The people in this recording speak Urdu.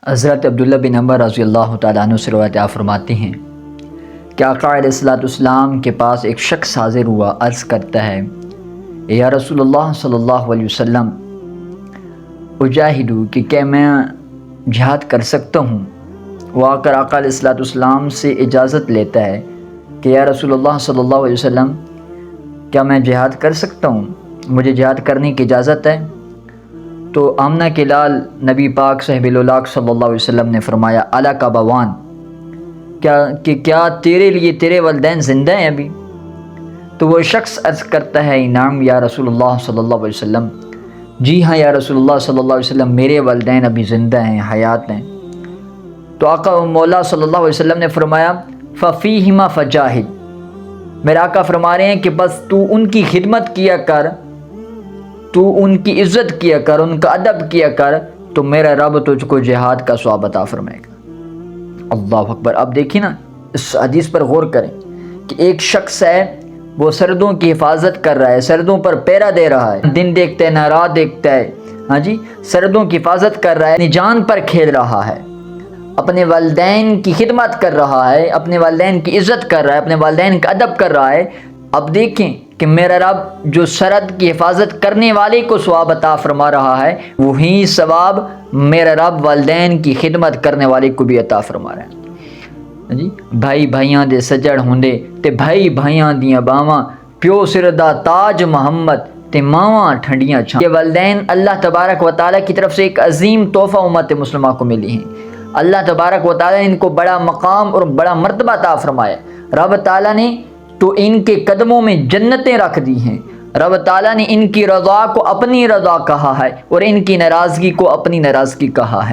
حضرت عبداللہ بن عمر رضی اللہ تعالیٰ عنہ سے روایت فرماتے ہیں کہ آقا علیہ الصلوۃ والسلام کے پاس ایک شخص حاضر ہوا، عرض کرتا ہے یا رسول اللہ صلی اللہ علیہ وسلم اجاہدو کہ کیا میں جہاد کر سکتا ہوں؟ وہ آ کر آقا علیہ الصلوۃ والسلام سے اجازت لیتا ہے کہ یا رسول اللہ صلی اللہ علیہ وسلم کیا میں جہاد کر سکتا ہوں؟ مجھے جہاد کرنے کی اجازت ہے؟ تو آمنہ کے لال نبی پاک صاحب الاولاق صلی اللہ علیہ وسلم نے فرمایا الا کا بوان، کیا تیرے لیے تیرے والدین زندہ ہیں ابھی؟ تو وہ شخص عرض کرتا ہے نعم یا رسول اللہ صلی اللہ علیہ وسلم، جی ہاں یا رسول اللہ صلی اللہ علیہ وسلم، میرے والدین ابھی زندہ ہیں، حیات ہیں۔ تو آقا و مولا صلی اللہ علیہ وسلم نے فرمایا ففیہما فجاہد، میرے آقا فرما رہے ہیں کہ بس تو ان کی خدمت کیا کر، تو ان کی عزت کیا کر، ان کا ادب کیا کر، تو میرا رب تجھ کو جہاد کا ثواب عطا فرمائے گا۔ اللہ اکبر۔ اب دیکھیں نا، اس حدیث پر غور کریں کہ ایک شخص ہے، وہ سردوں کی حفاظت کر رہا ہے، سردوں پر پہرا دے رہا ہے، دن دیکھتا ہے نہ رات دیکھتا ہے، ہاں جی، سردوں کی حفاظت کر رہا ہے، اپنی جان پر کھیل رہا ہے، اپنے والدین کی خدمت کر رہا ہے، اپنے والدین کی عزت کر رہا ہے، اپنے والدین کا ادب کر رہا ہے۔ اب دیکھیں کہ میرا رب جو سرد کی حفاظت کرنے والے کو ثواب عطا فرما رہا ہے، وہی ثواب میرا رب والدین کی خدمت کرنے والے کو بھی عطا فرما رہا ہے۔ جی، بھائی بھائیاں دے سجڑ ہوندے تے بھائی بھائیاں دیاں باواں، پیو سر دا تاج محمد تے ماواں ٹھنڈیاں چھاں۔ یہ والدین اللہ تبارک و تعالیٰ کی طرف سے ایک عظیم تحفہ امت مسلمہ کو ملی ہیں۔ اللہ تبارک و تعالیٰ نے ان کو بڑا مقام اور بڑا مرتبہ عطا فرمایا۔ رب تعالیٰ نے تو ان کے قدموں میں جنتیں رکھ دی ہیں۔ رب تعالیٰ نے ان کی رضا کو اپنی رضا کہا ہے اور ان کی ناراضگی کو اپنی ناراضگی کہا ہے۔